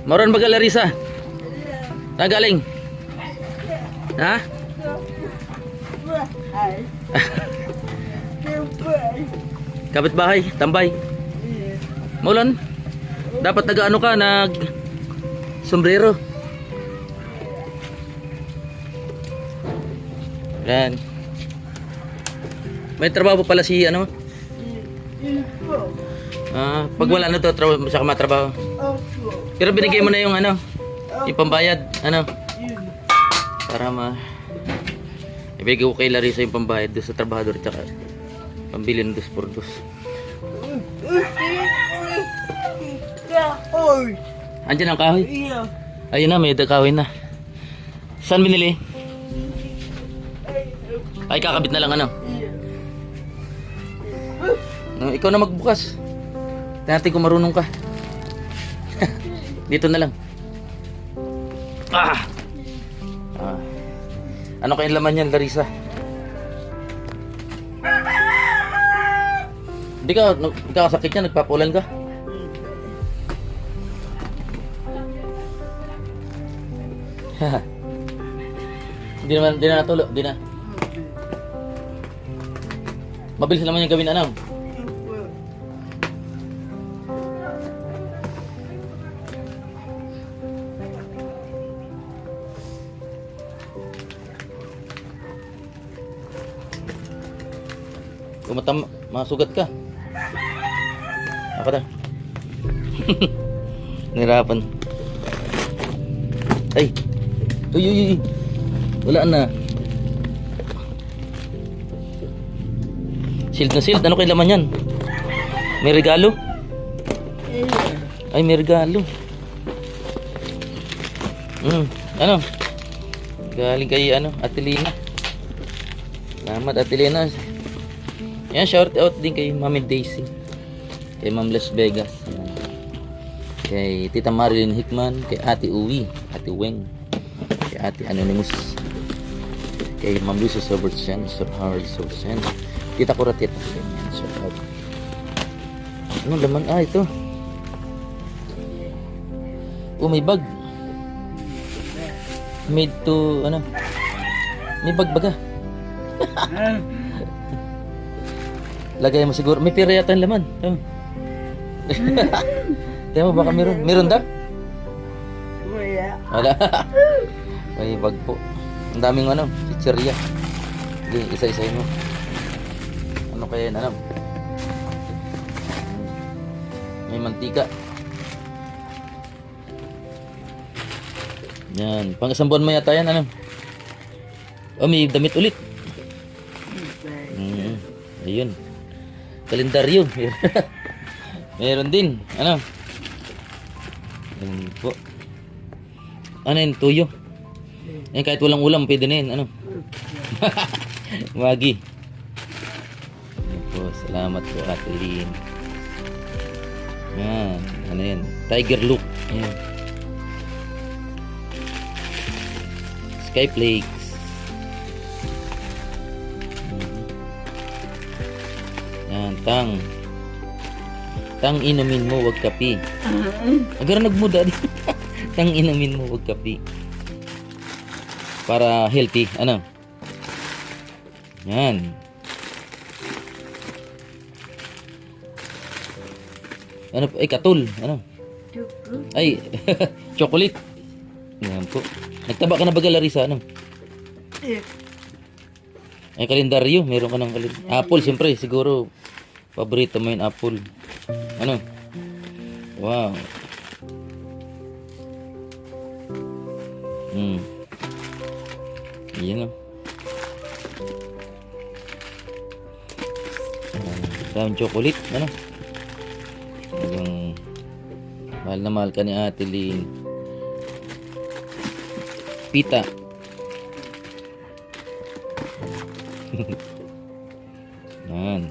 Maron ba Larissa? Saan galing? Ha? Kapitbahay, tambay. Maulan? Dapat nag-ano ka, sombrero. Yan. May trabaho pala si ano? Pag wala na to, siya ka matrabaho. Pero binigay mo na yung ano, yung pambayad, ano? Para ibigay ko kay Larissa yung pambayad doon sa trabahador tsaka pambili ng 2x2. Andiyan ang kahoy? Ayun na, may kahoy na. Saan binili? Ay, kakabit na lang ano? Ikaw na magbukas. Tingnan kung marunong ka. Dito na lang. Ano kayong laman yan, Larissa? Hindi ka sakit yan, nagpapulan ka? Hindi na natulog, hindi na. Mabilis naman yung gawin, ano? Kung masugat ka. Apa ta? Nirapan. Ay. Uy. Wala na. Shield na shield. Ano kay laman yan? May regalo? Ay, may regalo. Ano? Galing kay Atelina. Salamat Atelina. Yan, shout out din kay Mami Daisy. Kay Ma'am Las Vegas. Yan. Kay Tita Marilyn Hickman. Kay Ate Uwi. Ate Weng. Kay Ate Anonymous. Kay Ma'am Luisa Sobertsen. Sir Howard Sobertsen. Tita Kuratit. Yan, shout out. Ano laman? Ito. Oh, may bag. Made to, may bag baga. Lagay mo siguro. May pera yata ang laman. Tiyan mo baka meron. Meron daw? Wala. May bag po. Ang daming chicheria. Sige, isa-isahin mo. Ano kaya yan? May mantika. Yan. Pang isang buwan mo yata yan. Oh, may damit ulit. Ayun. Kalendaryo. Meron din. Ano po? Ano yun? Tuyo. Yan, kahit walang ulam, pwede na yun. Magi. Yan po. Salamat po, Ate Lynn. Yan. Ano yan? Tiger look. Yan. Sky flakes. Yan, tang inumin mo, wag kape. Agar nagmuda din. Tang inumin mo, wag kape. Para healthy, Yan. Ay, katul, Ay, chocolate. Yan po. Nagtaba ka na ba, Larissa, Ay, kalendaryo, meron ka ng kalendaryo. Apple, siyempre, siguro paborito mo yung apple. Wow. Yan Daming chocolate, yung mahal na mahal ka ni Ate Lynn. Pita. Yan.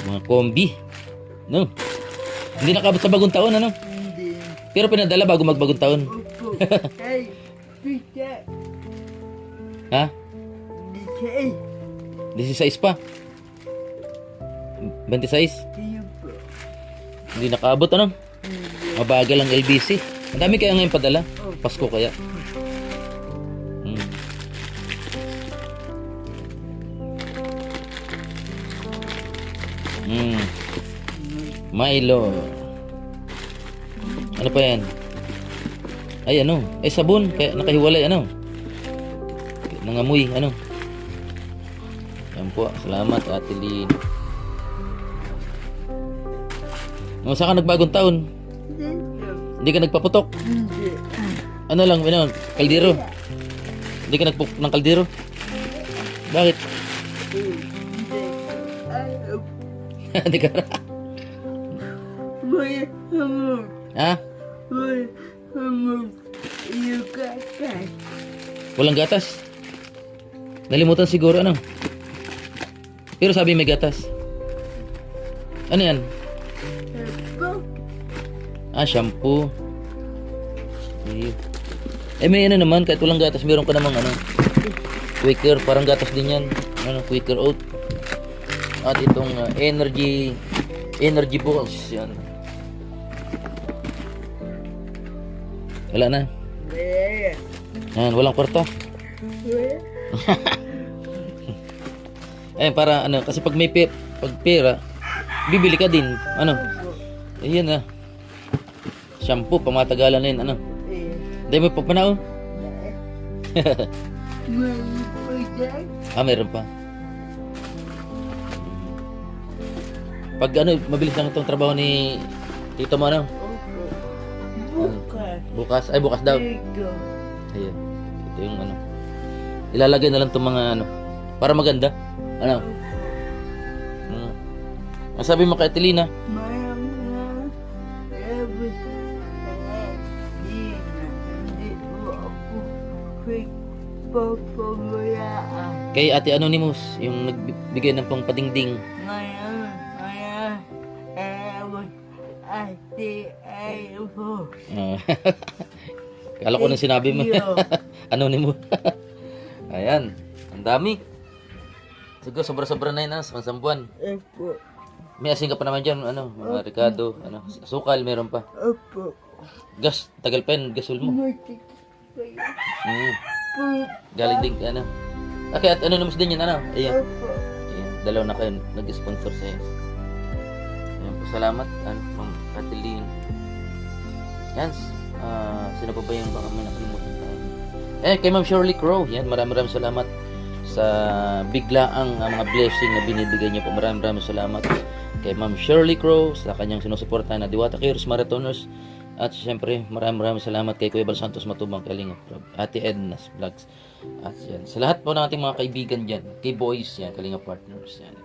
Mga kombi. Hindi nakabot sa bagong taon, Hindi. Pero pinadala bago magbagong taon. Hey, pita. Ha? Hindi. 16 pa. 26? Yun po. Hindi nakaabot, ano? Hindi. Mabagal ang LBC. Ang dami kaya ngayon padala. Pasko kaya. Hmm. Hmm. Milo. Ano pa yan? Ay, ano? Ay, sabon. Kaya nakahiwalay, ano? Nangamoy, ano? Yan po. Salamat, Ate Lynn. Saan ka nagbagong taon? Dito. Hindi ka nagpaputok? Hindi. Ano lang, ano? Kaldero? Hindi ka nagpupok ng kaldero? Bakit? Hindi. Ayaw. Hindi ka May hamog. Ha? May hamog. Yung kakas. Walang gatas? Nalimutan siguro, ano? Pero sabi may gatas. Ano yan? Ako. Shampoo. Okay. May ano naman, kahit walang gatas, meron ka namang ano, Quaker, parang gatas din yan. Ano, Quaker oat. At itong energy balls. Yan. Wala na. Wala. Yan, walang kwarto. Wala. Para ano, kasi pag may pag pera, bibili ka din. Ano? Ayan na. Shampoo, pamatagalan na yun. Ano? Dahil mo pa panao? May pagdag. Meron pa. Pag ano, mabilis lang itong trabaho ni Tito mo, ano? Bukas. Bukas. Ay, bukas daw. Ego. Ayan. Ito yung ano. Ilalagay na lang itong mga ano. Para maganda. Ano? Ang sabi mo kay Tilina? Mayroon na. Tapos, hindi po ako quick papabayaan. Kay Ate Anonymous, yung nagbigay ng pangpadingding. Ngayon, ate ay po. Kala ko nang sinabi mo. Thank you. Anonymous. Ayan. Ang dami. Siguro sobra-sobra na yun, sa buwan. Opo. May asin ka pa naman dyan, ano, mga Ricardo, ano, sukal, meron pa. Opo. Gas, tagal pa yun, gasol mo. Matik kayo. Po. Galing din, ano. Okay, at Anonymous din yun, ano. Ayan. Opo. Ayan, dalaw na kayo, nag-sponsor sa'yo. Ayan po, salamat, ano, Ma'am Kathleen. Yan, sino pa ba yung baka may nakalimutan tayo? Kay Ma'am Shirley Crow, yan, maraming salamat sa biglaang mga blessing na binibigay niyo po. Maraming salamat kay Ma'am Shirley Crow sa kanyang sinusuporta na Diwata Cares Marathoners. At syempre, maraming salamat kay Kuya Bal Santos Matubang, Kalingap, Ate Edna's Vlogs. At yan, sa lahat po ng ating mga kaibigan dyan, kay Boys, yan, Kalingap Partners, yan.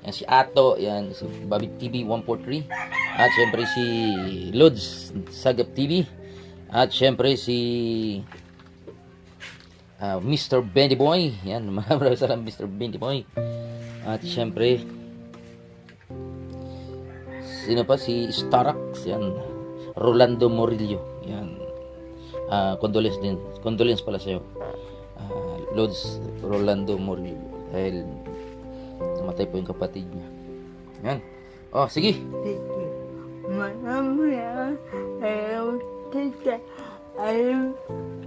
Yan si Ato, yan, si Bobby TV 143. At syempre si Lods Sagap TV. At syempre si Mr. Bendy Boy. Yan, maraming salamat Mr. Bendy Boy. At syempre sino pa? Si Starax. Yan, Rolando Morillo. Yan, condolence din. Condolence pala sa'yo, Lods Rolando Morillo, dahil namatay po yung kapatid niya. Yan. Sige. Thank you. Maraming tita. I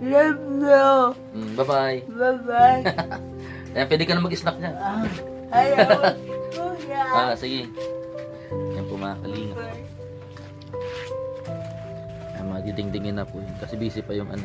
love you. Bye-bye. Bye-bye. Ayan, pwede ka na mag-snack niya. Ayaw ko ya. Sige. Yan po mga kalingap. Magdidingdingin na po yun kasi busy pa yung ano.